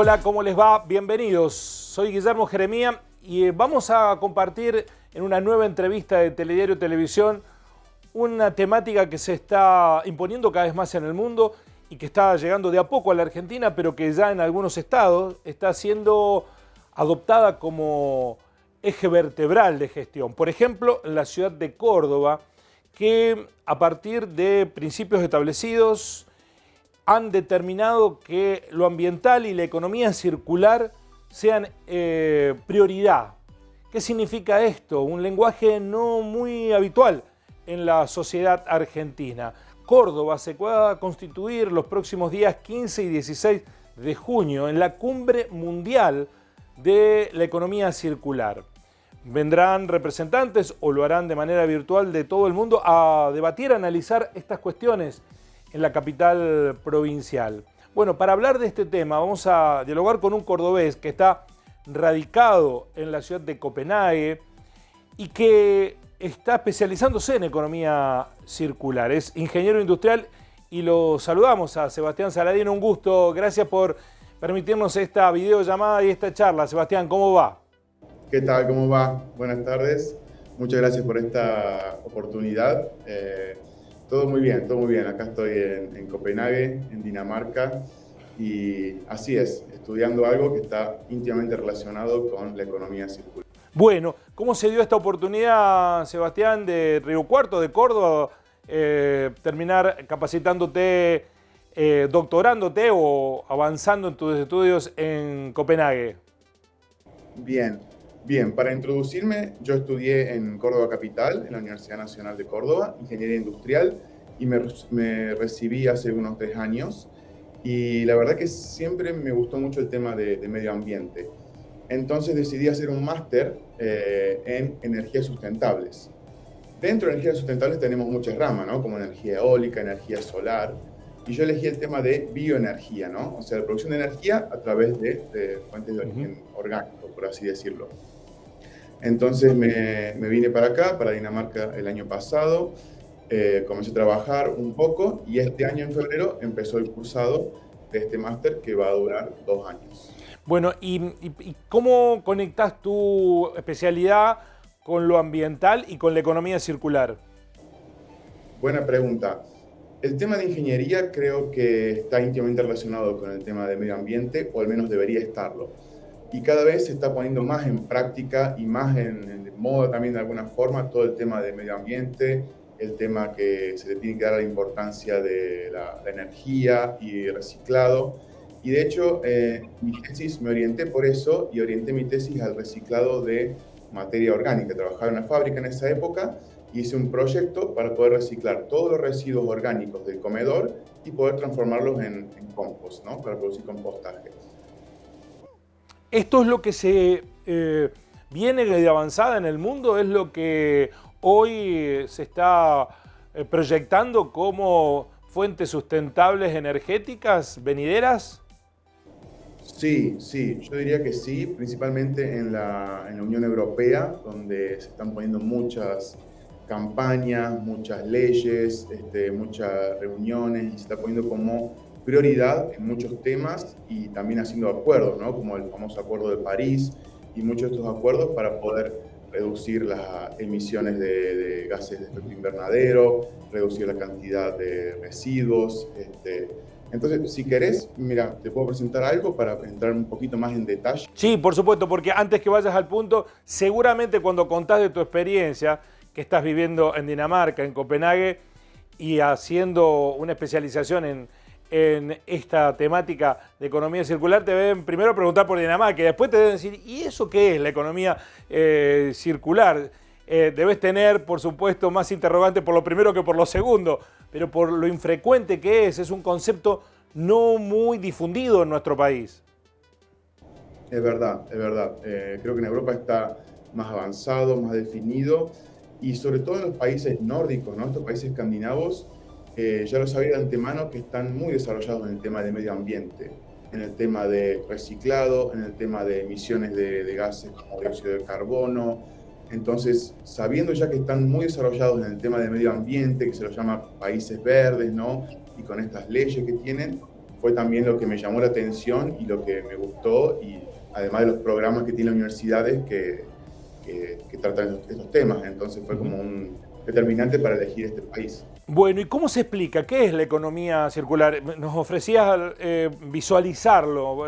Hola, ¿cómo les va? Bienvenidos. Soy Guillermo Jeremía y vamos a compartir en una nueva entrevista de Telediario Televisión una temática que se está imponiendo cada vez más en el mundo y que está llegando de a poco a la Argentina, pero que ya en algunos estados está siendo adoptada como eje vertebral de gestión. Por ejemplo, en la ciudad de Córdoba, que a partir de principios establecidos han determinado que lo ambiental y la economía circular sean prioridad. ¿Qué significa esto? Un lenguaje no muy habitual en la sociedad argentina. Córdoba se va a constituir los próximos días 15 y 16 de junio en la Cumbre Mundial de la Economía Circular. Vendrán representantes, o lo harán de manera virtual, de todo el mundo a debatir, a analizar estas cuestiones en la capital provincial. Bueno, para hablar de este tema vamos a dialogar con un cordobés que está radicado en la ciudad de Copenhague y que está especializándose en economía circular. Es ingeniero industrial y lo saludamos a Sebastián Saladino. Un gusto, gracias por permitirnos esta videollamada y esta charla. Sebastián, ¿cómo va? ¿Qué tal? ¿Cómo va? Buenas tardes. Muchas gracias por esta oportunidad. Todo muy bien, todo muy bien. Acá estoy en Copenhague, en Dinamarca, y así es, estudiando algo que está íntimamente relacionado con la economía circular. Bueno, ¿cómo se dio esta oportunidad, Sebastián, de Río Cuarto, de Córdoba, terminar capacitándote, doctorándote o avanzando en tus estudios en Copenhague? Bien, para introducirme, yo estudié en Córdoba Capital, en la Universidad Nacional de Córdoba, Ingeniería Industrial, y me recibí hace unos 3 años. Y la verdad que siempre me gustó mucho el tema de medio ambiente. Entonces decidí hacer un máster en energías sustentables. Dentro de energías sustentables tenemos muchas ramas, ¿no? Como energía eólica, energía solar. Y yo elegí el tema de bioenergía, ¿no? O sea, la producción de energía a través de fuentes de origen orgánico, por así decirlo. Entonces me vine para acá, para Dinamarca, el año pasado. Comencé a trabajar un poco y este año, en febrero, empezó el cursado de este máster que va a durar 2 años. Bueno, ¿y cómo conectás tu especialidad con lo ambiental y con la economía circular? Buena pregunta. El tema de ingeniería creo que está íntimamente relacionado con el tema de medio ambiente, o al menos debería estarlo. Y cada vez se está poniendo más en práctica y más en moda también de alguna forma todo el tema de medio ambiente, el tema que se le tiene que dar la importancia de la energía y reciclado. Y de hecho, mi tesis me orienté por eso y orienté mi tesis al reciclado de materia orgánica. Trabajaba en una fábrica en esa época y hice un proyecto para poder reciclar todos los residuos orgánicos del comedor y poder transformarlos en compost, ¿no? Para producir compostaje. ¿Esto es lo que se viene de avanzada en el mundo? ¿Es lo que hoy se está proyectando como fuentes sustentables energéticas venideras? Sí, yo diría que sí, principalmente en la Unión Europea, donde se están poniendo muchas campañas, muchas leyes, muchas reuniones, y se está poniendo como prioridad en muchos temas y también haciendo acuerdos, ¿no? Como el famoso Acuerdo de París y muchos de estos acuerdos para poder reducir las emisiones de gases de efecto invernadero, reducir la cantidad de residuos. Entonces, si querés, mira, te puedo presentar algo para entrar un poquito más en detalle. Sí, por supuesto, porque antes que vayas al punto, seguramente cuando contás de tu experiencia que estás viviendo en Dinamarca, en Copenhague, y haciendo una especialización en esta temática de economía circular, te deben primero preguntar por Dinamarca y después te deben decir, ¿y eso qué es la economía circular? Debes tener, por supuesto, más interrogantes por lo primero que por lo segundo, pero por lo infrecuente que es un concepto no muy difundido en nuestro país. Es verdad, es verdad. Creo que en Europa está más avanzado, más definido, y sobre todo en los países nórdicos, ¿no? Estos países escandinavos, ya lo sabía de antemano que están muy desarrollados en el tema de medio ambiente, en el tema de reciclado, en el tema de emisiones de gases como dióxido de carbono. Entonces, sabiendo ya que están muy desarrollados en el tema de medio ambiente, que se los llama países verdes, ¿no? Y con estas leyes que tienen, fue también lo que me llamó la atención y lo que me gustó, y además de los programas que tienen las universidades que tratan estos temas. Entonces fue como un determinante para elegir este país. Bueno, ¿y cómo se explica? ¿Qué es la economía circular? Nos ofrecías visualizarlo,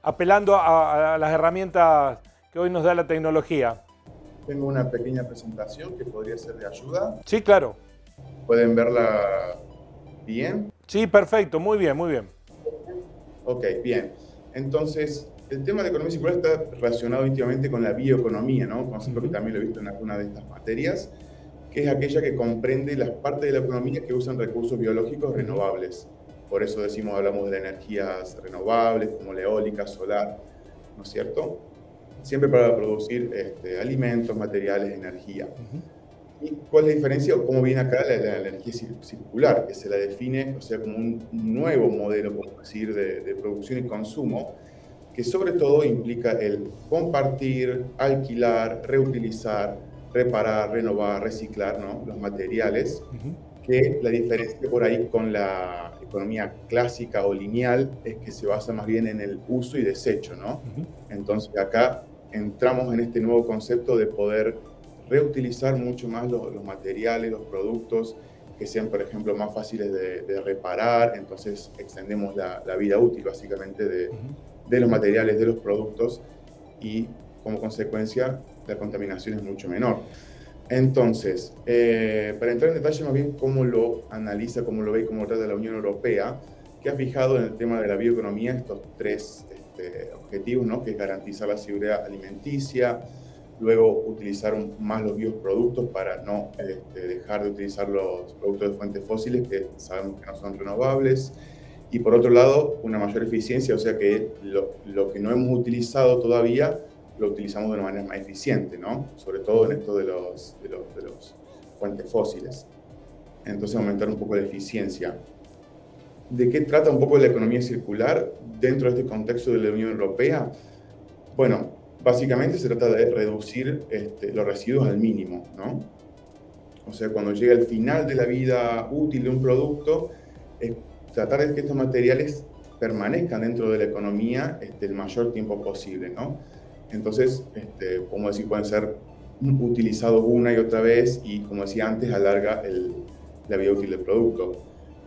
apelando a las herramientas que hoy nos da la tecnología. Tengo una pequeña presentación que podría ser de ayuda. Sí, claro. ¿Pueden verla bien? Sí, perfecto, muy bien, muy bien. Ok, bien. Entonces, el tema de economía circular está relacionado íntimamente con la bioeconomía, ¿no? Concepto que también lo he visto en alguna de estas materias, que es aquella que comprende las partes de la economía que usan recursos biológicos renovables. Por eso hablamos de energías renovables, como la eólica, solar, ¿no es cierto? Siempre para producir alimentos, materiales, energía. ¿Y cuál es la diferencia o cómo viene acá la energía circular? Que se la define, o sea, como un nuevo modelo, podemos decir, de producción y consumo, que sobre todo implica el compartir, alquilar, reutilizar, reparar, renovar, reciclar, ¿no? Los materiales, que la diferencia por ahí con la economía clásica o lineal es que se basa más bien en el uso y desecho, ¿no? Entonces acá entramos en este nuevo concepto de poder reutilizar mucho más los materiales, los productos, que sean, por ejemplo, más fáciles de reparar. Entonces extendemos la vida útil, básicamente, de los materiales, de los productos, y como consecuencia la contaminación es mucho menor. Entonces, para entrar en detalle más bien cómo lo analiza, cómo lo ve y cómo lo trata la Unión Europea, que ha fijado en el tema de la bioeconomía estos tres objetivos, ¿no? Que es garantizar la seguridad alimenticia, luego utilizar más los bioproductos para no dejar de utilizar los productos de fuentes fósiles que sabemos que no son renovables, y por otro lado una mayor eficiencia, o sea que lo que no hemos utilizado todavía lo utilizamos de una manera más eficiente, ¿no? Sobre todo en esto de los fuentes fósiles. Entonces aumentar un poco la eficiencia. ¿De qué trata un poco la economía circular dentro de este contexto de la Unión Europea? Bueno, básicamente se trata de reducir los residuos al mínimo, ¿no? O sea, cuando llega el final de la vida útil de un producto, es tratar de que estos materiales permanezcan dentro de la economía el mayor tiempo posible, ¿no? Entonces, como decir, pueden ser utilizados una y otra vez y, como decía antes, alarga la vida útil del producto.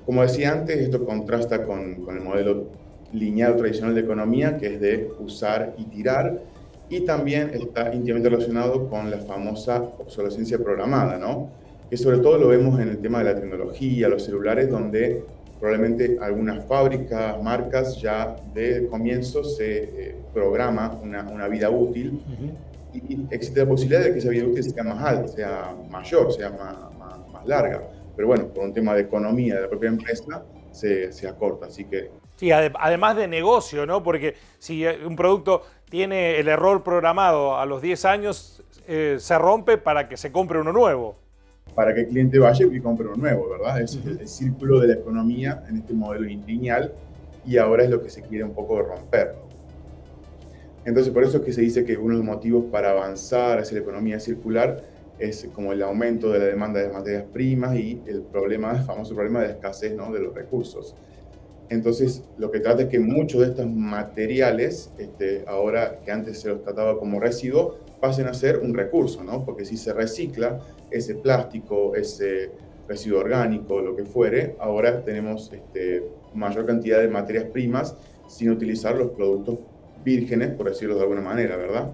Como decía antes, esto contrasta con el modelo lineal tradicional de economía, que es de usar y tirar, y también está íntimamente relacionado con la famosa obsolescencia programada, ¿no? Que sobre todo lo vemos en el tema de la tecnología, los celulares, donde probablemente algunas fábricas, marcas, ya de comienzo se programa una vida útil, y existe la posibilidad de que esa vida útil sea más alta, sea mayor, sea más larga. Pero bueno, por un tema de economía de la propia empresa, se acorta, así que... Sí, además de negocio, ¿no? Porque si un producto tiene el error programado a los 10 años, se rompe para que se compre uno nuevo. Para que el cliente vaya y compre uno nuevo, ¿verdad? Es el círculo de la economía en este modelo lineal, y ahora es lo que se quiere un poco romper. Entonces, por eso es que se dice que uno de los motivos para avanzar hacia la economía circular es como el aumento de la demanda de materias primas y el famoso problema de la escasez, ¿no? De los recursos. Entonces, lo que trata es que muchos de estos materiales, ahora que antes se los trataba como residuo, pasen a ser un recurso, ¿no? Porque si se recicla ese plástico, ese residuo orgánico, lo que fuere, ahora tenemos mayor cantidad de materias primas sin utilizar los productos vírgenes, por decirlo de alguna manera, ¿verdad?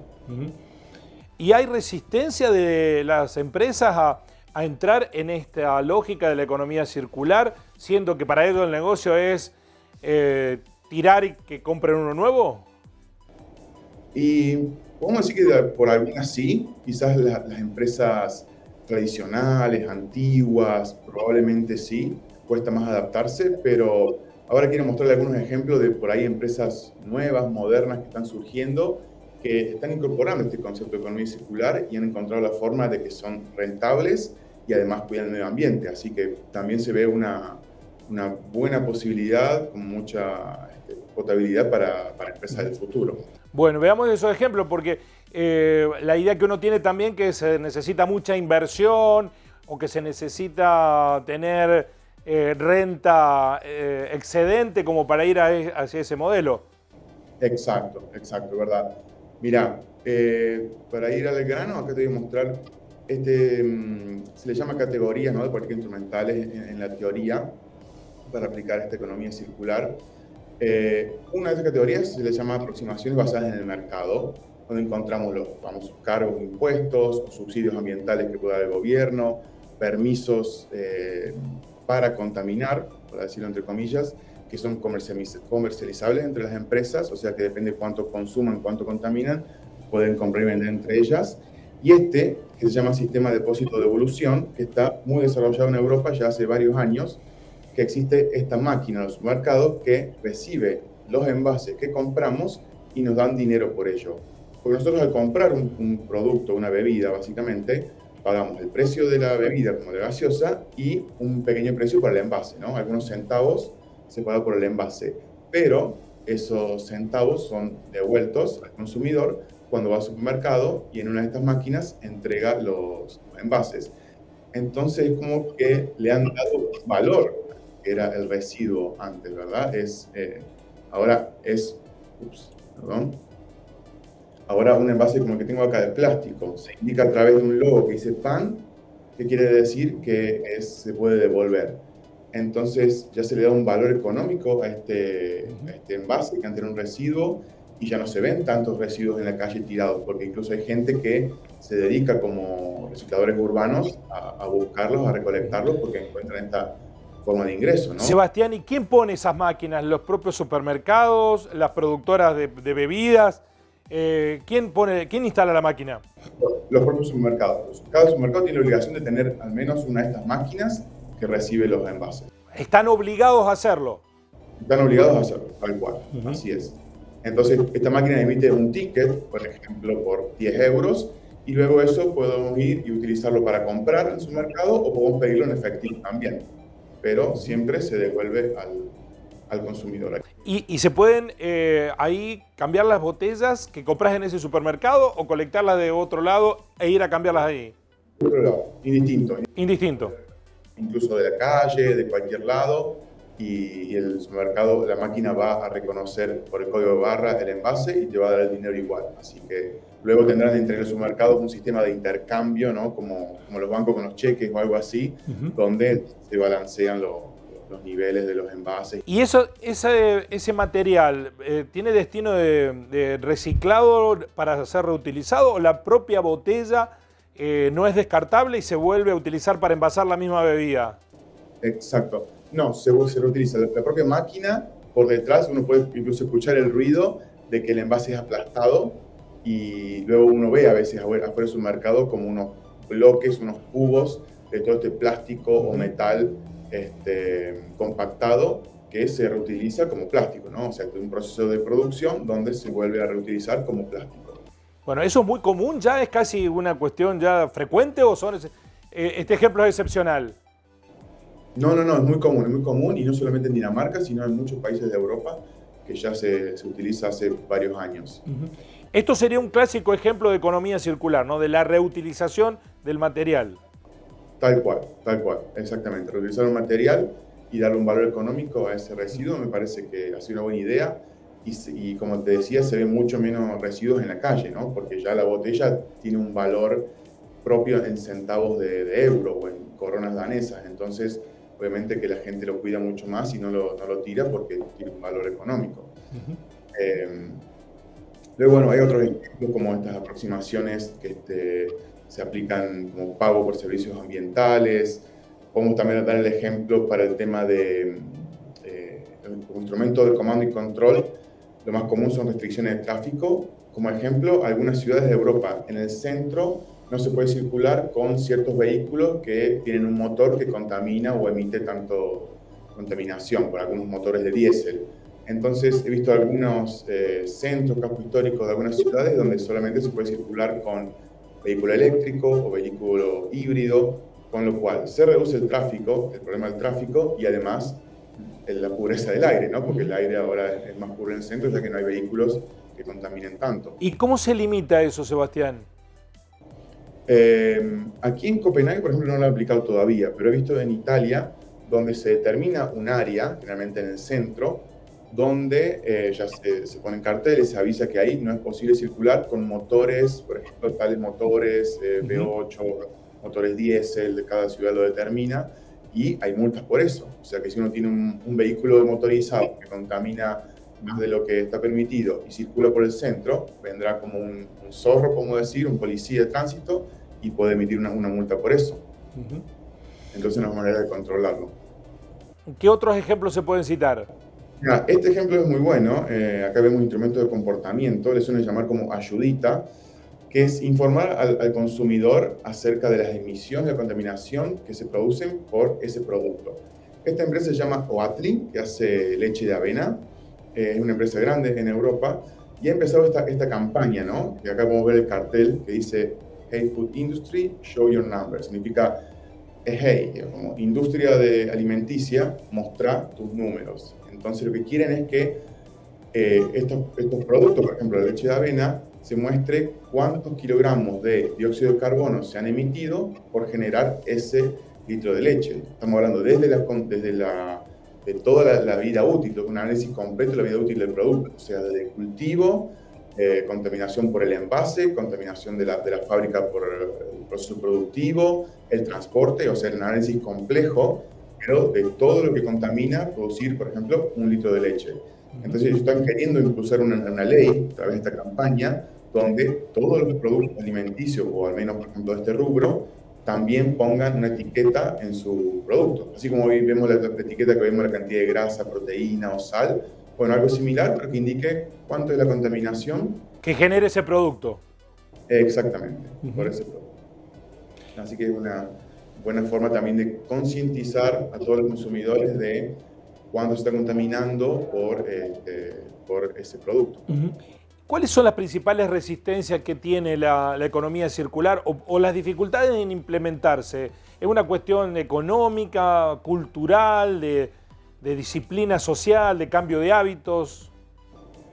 ¿Y hay resistencia de las empresas a entrar en esta lógica de la economía circular, siendo que para ellos el negocio es tirar y que compren uno nuevo? Y podemos decir que por algunas sí, quizás las empresas tradicionales, antiguas, probablemente sí, cuesta más adaptarse, pero ahora quiero mostrarle algunos ejemplos de por ahí empresas nuevas, modernas, que están surgiendo, que están incorporando este concepto de economía circular y han encontrado la forma de que son rentables y además cuidan el medio ambiente. Así que también se ve una buena posibilidad, con mucha potabilidad para empresas del futuro. Bueno, veamos esos ejemplos, porque la idea que uno tiene también que se necesita mucha inversión o que se necesita tener renta excedente como para ir hacia ese modelo. Exacto, ¿verdad? Mira, para ir al grano, acá te voy a mostrar, se le llama categorías, ¿no?, de políticas instrumentales en la teoría para aplicar esta economía circular. Una de esas categorías se le llama aproximaciones basadas en el mercado, donde encontramos los famosos cargos, impuestos, subsidios ambientales que pueda dar el gobierno, permisos para contaminar, por decirlo entre comillas, que son comercializables entre las empresas, o sea que depende de cuánto consuman, cuánto contaminan, pueden comprar y vender entre ellas. Y que se llama sistema de depósito de devolución, que está muy desarrollado en Europa ya hace varios años, que existe esta máquina en los supermercados que recibe los envases que compramos y nos dan dinero por ello. Porque nosotros al comprar un producto, una bebida básicamente, pagamos el precio de la bebida como de gaseosa y un pequeño precio por el envase, ¿no? Algunos centavos se paga por el envase, pero esos centavos son devueltos al consumidor cuando va al supermercado y en una de estas máquinas entrega los envases. Entonces es como que le han dado valor, que era el residuo antes, ¿verdad? Ahora un envase como el que tengo acá de plástico, se indica a través de un logo que dice PAN, que quiere decir que se puede devolver. Entonces ya se le da un valor económico a este envase, que antes era un residuo, y ya no se ven tantos residuos en la calle tirados, porque incluso hay gente que se dedica como recicladores urbanos a buscarlos, a recolectarlos, porque encuentran esta forma de ingreso, ¿no? Sebastián, ¿y quién pone esas máquinas? ¿Los propios supermercados? ¿Las productoras de bebidas? ¿Quién instala la máquina? Los propios supermercados. Cada supermercado tiene la obligación de tener al menos una de estas máquinas que recibe los envases. ¿Están obligados a hacerlo? Están obligados a hacerlo, tal cual, así es. Entonces, esta máquina emite un ticket, por ejemplo, por 10 euros, y luego eso podemos ir y utilizarlo para comprar en su mercado o podemos pedirlo en efectivo también. Pero siempre se devuelve al consumidor. ¿Y se pueden ahí cambiar las botellas que compras en ese supermercado o colectarlas de otro lado e ir a cambiarlas ahí? De otro lado, indistinto. Indistinto. Incluso de la calle, de cualquier lado, y el supermercado, la máquina va a reconocer por el código de barra el envase y te va a dar el dinero igual. Así que luego tendrán entre los supermercados un sistema de intercambio, ¿no? Como los bancos con los cheques o algo así, donde se balancean los niveles de los envases. ¿Y ese material tiene destino de reciclado para ser reutilizado o la propia botella no es descartable y se vuelve a utilizar para envasar la misma bebida? Exacto. No, se reutiliza. La propia máquina, por detrás, uno puede incluso escuchar el ruido de que el envase es aplastado y luego uno ve a veces afuera del supermercado como unos bloques, unos cubos de todo este plástico o metal compactado que se reutiliza como plástico, ¿no? O sea, es un proceso de producción donde se vuelve a reutilizar como plástico. Bueno, ¿eso es muy común? ¿Ya es casi una cuestión ya frecuente o este ejemplo es excepcional? No, es muy común y no solamente en Dinamarca, sino en muchos países de Europa que ya se utiliza hace varios años. Esto sería un clásico ejemplo de economía circular, ¿no? De la reutilización del material. Tal cual, exactamente. Reutilizar un material y darle un valor económico a ese residuo me parece que ha sido una buena idea y como te decía, se ven mucho menos residuos en la calle, ¿no? Porque ya la botella tiene un valor propio en centavos de euro o en coronas danesas, entonces obviamente que la gente lo cuida mucho más y no lo tira porque tiene un valor económico. Luego, bueno, hay otros ejemplos como estas aproximaciones que se aplican como pago por servicios ambientales. Podemos también dar el ejemplo para el tema de instrumentos de comando y control. Lo más común son restricciones de tráfico. Como ejemplo, algunas ciudades de Europa, en el centro, no se puede circular con ciertos vehículos que tienen un motor que contamina o emite tanto contaminación, por algunos motores de diésel. Entonces he visto algunos centros, campos históricos de algunas ciudades donde solamente se puede circular con vehículo eléctrico o vehículo híbrido, con lo cual se reduce el tráfico, el problema del tráfico y además la pureza del aire, ¿no? Porque el aire ahora es más puro en el centro ya que no hay vehículos que contaminen tanto. ¿Y cómo se limita eso, Sebastián? Aquí en Copenhague, por ejemplo, no lo he aplicado todavía, pero he visto en Italia donde se determina un área, generalmente en el centro, donde ya se ponen carteles, se avisa que ahí no es posible circular con motores, por ejemplo, tales motores V8, motores diésel, de cada ciudad lo determina, y hay multas por eso. O sea que si uno tiene un vehículo motorizado que contamina más de lo que está permitido y circula por el centro, vendrá como un zorro, podemos decir, un policía de tránsito, y puede emitir una multa por eso. Entonces no hay manera de controlarlo. ¿Qué otros ejemplos se pueden citar? Mira, este ejemplo es muy bueno. Acá vemos instrumentos de comportamiento, le suelen llamar como ayudita, que es informar al consumidor acerca de las emisiones de contaminación que se producen por ese producto. Esta empresa se llama Oatly, que hace leche de avena. Es una empresa grande en Europa y ha empezado esta campaña, ¿no? Y acá podemos ver el cartel que dice Hey Food Industry, show your numbers. Significa, hey, como industria alimenticia, mostra tus números. Entonces lo que quieren es que estos productos, por ejemplo la leche de avena, se muestre cuántos kilogramos de dióxido de carbono se han emitido por generar ese litro de leche. Estamos hablando desde de toda la vida útil, un análisis completo de la vida útil del producto, o sea, desde el cultivo, contaminación por el envase, contaminación de la fábrica por el proceso productivo, el transporte, o sea, el análisis complejo, pero de todo lo que contamina producir, por ejemplo, un litro de leche. Entonces ellos están queriendo impulsar una ley a través de esta campaña donde todos los productos alimenticios, o al menos, por ejemplo, de este rubro, también pongan una etiqueta en su producto. Así como hoy vemos la etiqueta que vemos la cantidad de grasa, proteína o sal, bueno, algo similar, pero que indique cuánto es la contaminación. Que genere ese producto. Exactamente, por ese producto. Así que es una buena forma también de concientizar a todos los consumidores de cuándo se está contaminando por ese producto. ¿Cuáles son las principales resistencias que tiene la economía circular o las dificultades en implementarse? ¿Es una cuestión económica, cultural, de disciplina social, de cambio de hábitos?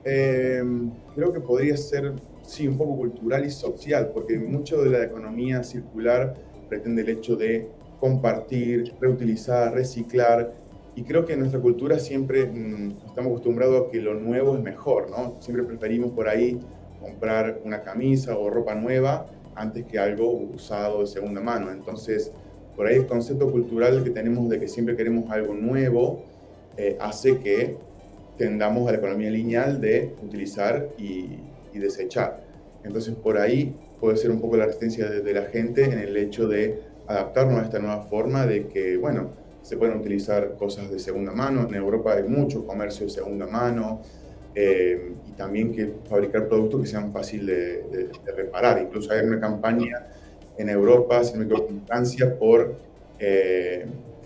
Creo que podría ser, sí, un poco cultural y social, porque mucho de la economía circular pretende el hecho de compartir, reutilizar, reciclar, y creo que en nuestra cultura siempre estamos acostumbrados a que lo nuevo es mejor, ¿no? Siempre preferimos por ahí comprar una camisa o ropa nueva antes que algo usado de segunda mano. Entonces, por ahí el concepto cultural que tenemos de que siempre queremos algo nuevo hace que tendamos a la economía lineal de utilizar y desechar. Entonces, por ahí puede ser un poco la resistencia de la gente en el hecho de adaptarnos a esta nueva forma de que, bueno, se pueden utilizar cosas de segunda mano. En Europa hay mucho comercio de segunda mano y también que fabricar productos que sean fáciles de reparar. Incluso hay una campaña en Europa, si no me equivoco, en Francia, por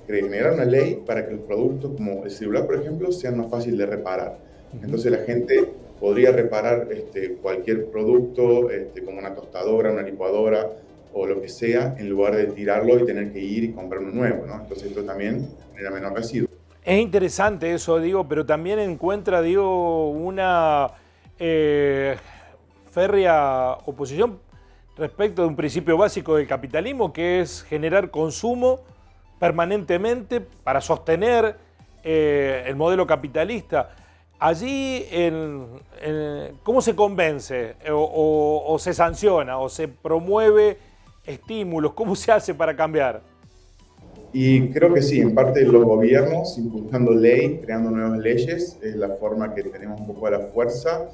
generar una ley para que los productos como el celular, por ejemplo, sean más fáciles de reparar. Entonces la gente podría reparar cualquier producto, como una tostadora, una licuadora, o lo que sea, en lugar de tirarlo y tener que ir y comprar uno nuevo, ¿no? Entonces esto también genera menor residuo. Es interesante eso, digo, pero también encuentra, digo, una férrea oposición respecto de un principio básico del capitalismo, que es generar consumo permanentemente para sostener el modelo capitalista. Allí, ¿cómo se convence o se sanciona o se promueve estímulos? ¿Cómo se hace para cambiar? Y creo que sí, en parte los gobiernos impulsando ley, creando nuevas leyes, es la forma que tenemos un poco de la fuerza,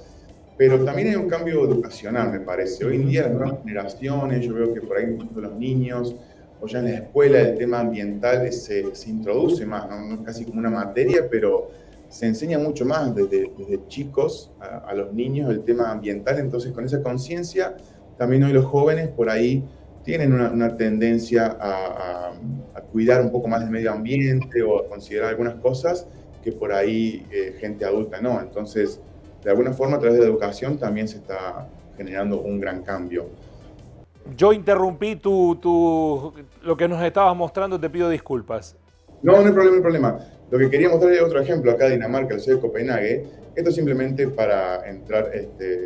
pero también hay un cambio educacional, me parece. Hoy en día las nuevas generaciones, yo veo que por ahí incluso los niños, o ya en la escuela el tema ambiental se introduce más, ¿no? Casi como una materia, pero se enseña mucho más desde chicos a los niños el tema ambiental. Entonces con esa conciencia también hoy los jóvenes por ahí tienen una tendencia a cuidar un poco más del medio ambiente o a considerar algunas cosas que por ahí gente adulta no. Entonces, de alguna forma, a través de la educación también se está generando un gran cambio. Yo interrumpí lo que nos estabas mostrando, te pido disculpas. No, no hay problema, no hay problema. Lo que quería mostrar es otro ejemplo acá de Dinamarca, la ciudad de Copenhague. Esto simplemente para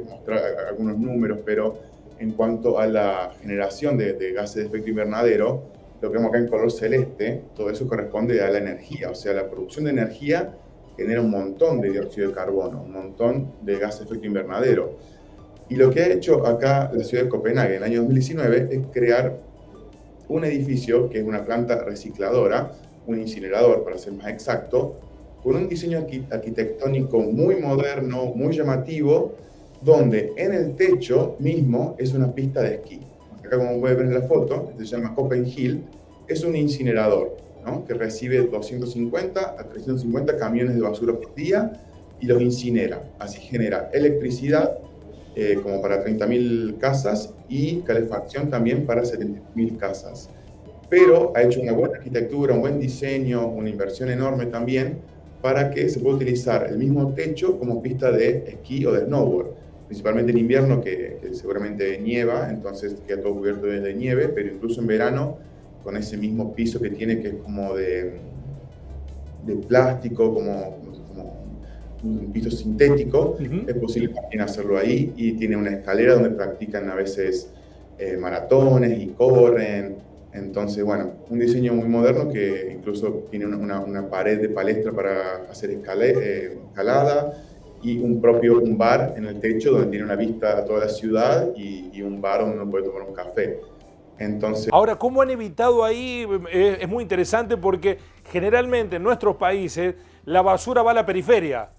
mostrar algunos números, pero en cuanto a la generación de gases de efecto invernadero, lo que vemos acá en color celeste, todo eso corresponde a la energía, o sea, la producción de energía genera un montón de dióxido de carbono, un montón de gas de efecto invernadero. Y lo que ha hecho acá la ciudad de Copenhague en el año 2019 es crear un edificio que es una planta recicladora, un incinerador para ser más exacto, con un diseño arquitectónico muy moderno, muy llamativo, donde en el techo mismo es una pista de esquí. Acá, como pueden ver en la foto, se llama Copenhill, es un incinerador, ¿no?, que recibe 250 a 350 camiones de basura por día y los incinera. Así genera electricidad como para 30.000 casas y calefacción también para 70.000 casas. Pero ha hecho una buena arquitectura, un buen diseño, una inversión enorme también para que se pueda utilizar el mismo techo como pista de esquí o de snowboard, principalmente en invierno que seguramente nieva, entonces queda todo cubierto de nieve, pero incluso en verano con ese mismo piso que tiene, que es como de plástico, como un piso sintético, es posible también hacerlo ahí, y tiene una escalera donde practican a veces maratones y corren. Entonces, bueno, un diseño muy moderno que incluso tiene una pared de palestra para hacer escalada y un bar en el techo donde tiene una vista a toda la ciudad y un bar donde uno puede tomar un café. Entonces, ahora, ¿cómo han evitado ahí? Es muy interesante porque generalmente en nuestros países la basura va a la periferia.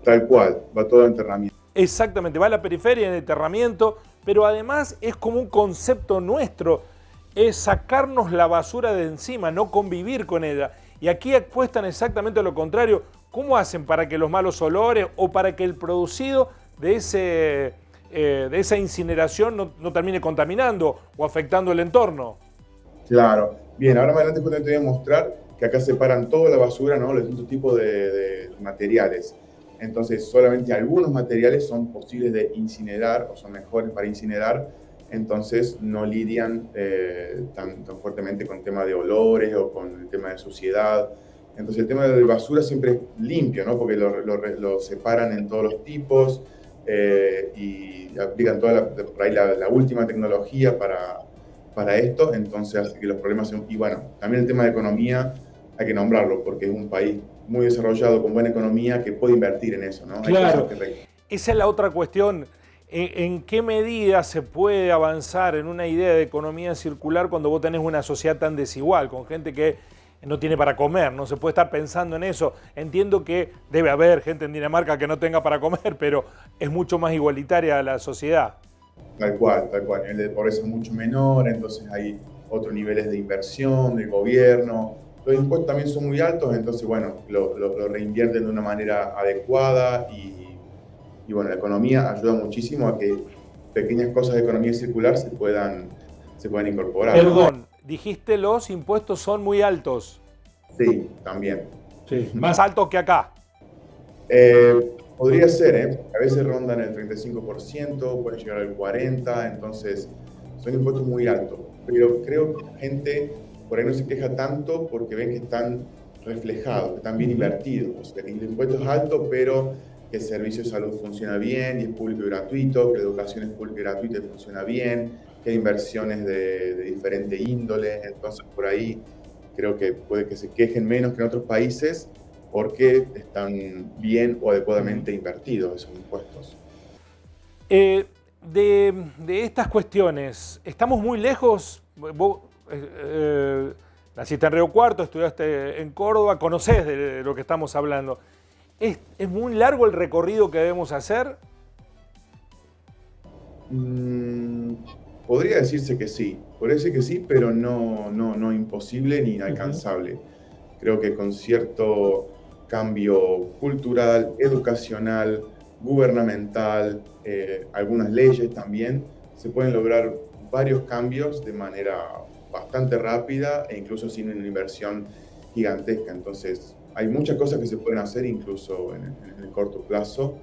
tal cual, va todo a enterramiento. Exactamente, va a la periferia, en el enterramiento, pero además es como un concepto nuestro, es sacarnos la basura de encima, no convivir con ella. Y aquí apuestan exactamente lo contrario. ¿Cómo hacen para que los malos olores o para que el producido de esa incineración no termine contaminando o afectando el entorno? Claro. Bien, ahora más adelante justamente te voy a mostrar que acá separan toda la basura, ¿no?, los distintos tipos de materiales. Entonces, solamente algunos materiales son posibles de incinerar o son mejores para incinerar, entonces no lidian tan fuertemente con el tema de olores o con el tema de suciedad. Entonces, el tema de basura siempre es limpio, ¿no?, porque lo separan en todos los tipos y aplican por ahí la última tecnología para esto, entonces hace que los problemas sean... Y bueno, también el tema de economía hay que nombrarlo, porque es un país muy desarrollado, con buena economía, que puede invertir en eso, ¿no? Claro, esa es la otra cuestión. ¿En qué medida se puede avanzar en una idea de economía circular cuando vos tenés una sociedad tan desigual, con gente que no tiene para comer? No se puede estar pensando en eso. Entiendo que debe haber gente en Dinamarca que no tenga para comer, pero es mucho más igualitaria la sociedad. Tal cual, tal cual. El nivel de pobreza es mucho menor, entonces hay otros niveles de inversión del gobierno. Los impuestos también son muy altos, entonces, bueno, lo reinvierten de una manera adecuada y bueno, la economía ayuda muchísimo a que pequeñas cosas de economía circular se puedan incorporar. Perdón, dijiste los impuestos son muy altos. Sí, también. Sí, más altos que acá. Podría ser, ¿eh? A veces rondan el 35%, pueden llegar al 40%, entonces son impuestos muy altos. Pero creo que la gente por ahí no se queja tanto porque ven que están reflejados, que están bien invertidos. O sea, que el impuesto es alto, pero que el servicio de salud funciona bien y es público y gratuito, que la educación es pública y gratuita y funciona bien, que hay inversiones de diferente índole. Entonces, por ahí creo que puede que se quejen menos que en otros países, porque están bien o adecuadamente invertidos esos impuestos. De estas cuestiones, ¿estamos muy lejos? Vos naciste en Río Cuarto, estudiaste en Córdoba, conocés de lo que estamos hablando. ¿Es muy largo el recorrido que debemos hacer? Podría decirse que sí, pero no imposible ni inalcanzable. Creo que con cierto cambio cultural, educacional, gubernamental, algunas leyes también, se pueden lograr varios cambios de manera bastante rápida e incluso sin una inversión gigantesca. Entonces, hay muchas cosas que se pueden hacer incluso en el corto plazo,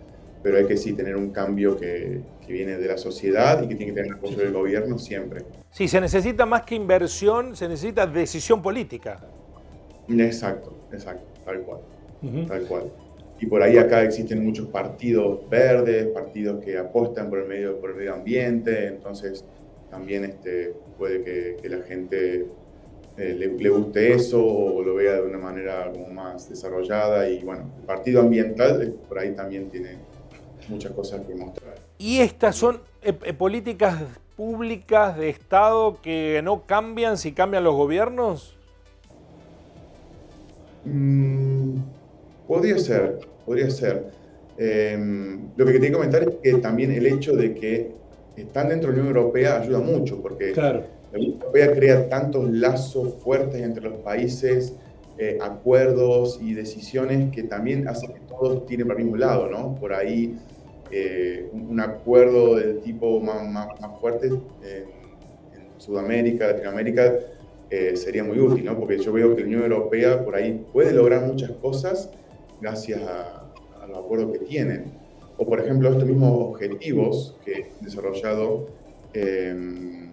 pero hay que sí tener un cambio que viene de la sociedad y que tiene que tener el apoyo del gobierno siempre. Sí, se necesita más que inversión, se necesita decisión política. Exacto, tal cual. Tal cual. Y por ahí acá existen muchos partidos verdes, partidos que apuestan por el medio ambiente, entonces también puede que la gente le guste eso o lo vea de una manera como más desarrollada. Y bueno, el partido ambiental por ahí también tiene muchas cosas que mostrar. ¿Y estas son políticas públicas de Estado que no cambian si cambian los gobiernos? Podría ser, podría ser. Lo que quería comentar es que también el hecho de que están dentro de la Unión Europea ayuda mucho, porque Claro. la Unión Europea crea tantos lazos fuertes entre los países, acuerdos y decisiones que también hacen que todos tiren para el mismo lado, ¿no? Por ahí un acuerdo del tipo más fuerte en Sudamérica, Latinoamérica, sería muy útil, ¿no? Porque yo veo que la Unión Europea por ahí puede lograr muchas cosas gracias a los acuerdos que tienen. O, por ejemplo, estos mismos objetivos que han desarrollado, en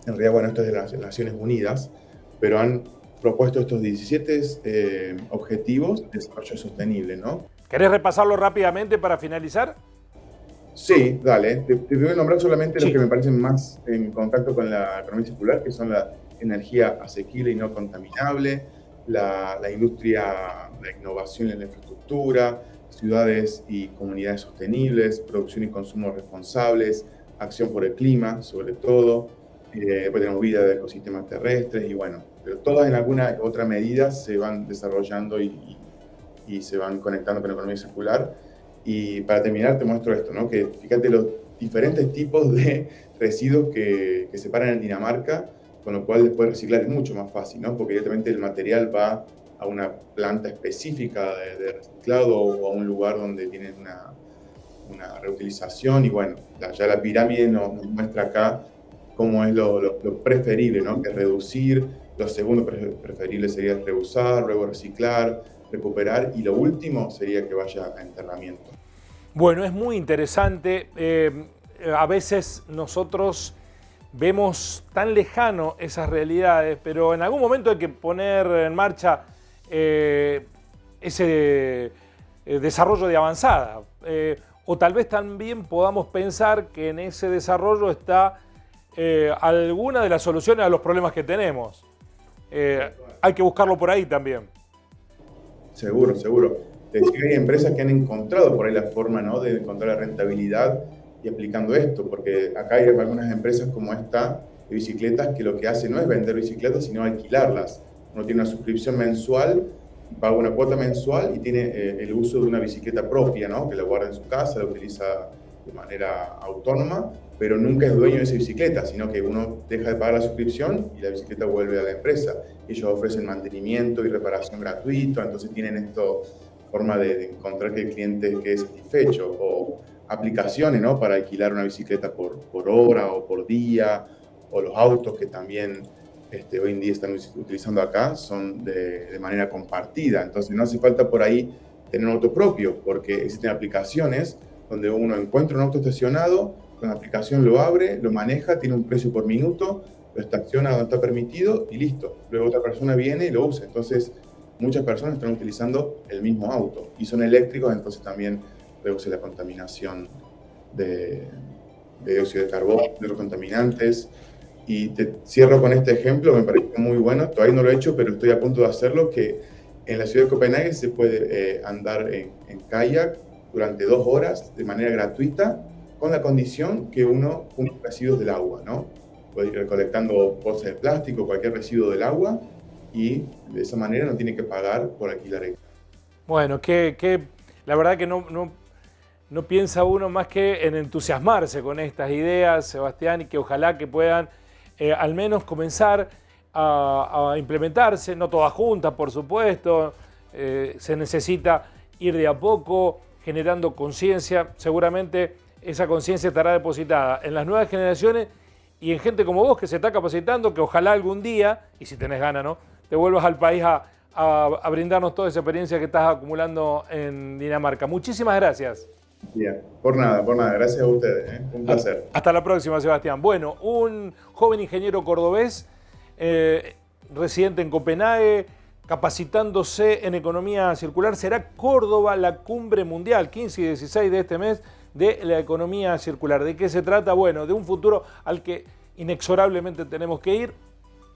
realidad, bueno, esto es de las Naciones Unidas, pero han propuesto estos 17 objetivos de desarrollo sostenible, ¿no? ¿Querés repasarlo rápidamente para finalizar? Sí, dale. Te voy a nombrar solamente Sí. los que me parecen más en contacto con la economía circular, que son la energía asequible y no contaminable, la industria, la innovación en la infraestructura, ciudades y comunidades sostenibles, producción y consumo responsables, acción por el clima, sobre todo, después tenemos vida de ecosistemas terrestres y bueno, pero todas en alguna otra medida se van desarrollando y se van conectando con la economía circular. Y para terminar te muestro esto, ¿no? Que fíjate los diferentes tipos de residuos que separan en Dinamarca, con lo cual después reciclar es mucho más fácil, ¿no? Porque directamente el material va a una planta específica de reciclado o a un lugar donde tienen una reutilización y bueno, ya la pirámide nos muestra acá cómo es lo preferible, ¿no? Que es reducir, lo segundo preferible sería reusar, luego reciclar, recuperar y lo último sería que vaya a enterramiento. Bueno, es muy interesante. A veces nosotros vemos tan lejano esas realidades, pero en algún momento hay que poner en marcha ese desarrollo de avanzada. O tal vez también podamos pensar que en ese desarrollo está alguna de las soluciones a los problemas que tenemos. Hay que buscarlo por ahí también. Seguro, seguro. Hay empresas que han encontrado por ahí la forma, ¿no? De encontrar la rentabilidad y aplicando esto, porque acá hay algunas empresas como esta de bicicletas que lo que hace no es vender bicicletas, sino alquilarlas. Uno tiene una suscripción mensual, paga una cuota mensual y tiene el uso de una bicicleta propia, ¿no? Que la guarda en su casa, la utiliza de manera autónoma, pero nunca es dueño de esa bicicleta, sino que uno deja de pagar la suscripción y la bicicleta vuelve a la empresa. Ellos ofrecen mantenimiento y reparación gratuito, entonces tienen esto, forma de encontrar que el cliente quede satisfecho, o aplicaciones, ¿no? Para alquilar una bicicleta por hora o por día, o los autos que también hoy en día están utilizando acá son de manera compartida, entonces no hace falta por ahí tener un auto propio, porque existen aplicaciones donde uno encuentra un auto estacionado, con la aplicación lo abre, lo maneja, tiene un precio por minuto, lo estaciona donde está permitido y listo. Luego otra persona viene y lo usa. Entonces, muchas personas están utilizando el mismo auto y son eléctricos, entonces también reduce la contaminación de dióxido de carbono, de los contaminantes. Y te cierro con este ejemplo, me parece muy bueno, todavía no lo he hecho, pero estoy a punto de hacerlo, que en la ciudad de Copenhague se puede andar en kayak durante 2 horas de manera gratuita, con la condición que uno junte residuos del agua, ¿no? Puede ir recolectando bolsas de plástico, cualquier residuo del agua, y de esa manera no tiene que pagar por alquilar el. Bueno, la verdad que no piensa uno más que en entusiasmarse con estas ideas, Sebastián, y que ojalá que puedan al menos comenzar a implementarse, no todas juntas, por supuesto, se necesita ir de a poco, generando conciencia. Seguramente esa conciencia estará depositada en las nuevas generaciones y en gente como vos que se está capacitando, que ojalá algún día, y si tenés ganas, ¿no?, te vuelvas al país a brindarnos toda esa experiencia que estás acumulando en Dinamarca. Muchísimas gracias. Bien, por nada, gracias a ustedes, un placer. Hasta la próxima, Sebastián. Bueno, un joven ingeniero cordobés, residente en Copenhague, capacitándose en economía circular. Será Córdoba la cumbre mundial, 15 y 16 de este mes, de la economía circular. ¿De qué se trata? Bueno, de un futuro al que inexorablemente tenemos que ir.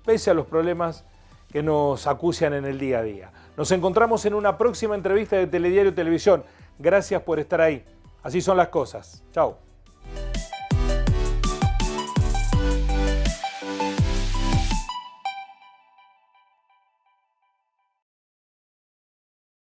pese a los problemas que nos acucian en el día a día. Nos encontramos en una próxima entrevista de Telediario Televisión. Gracias por estar ahí. Así son las cosas. Chao.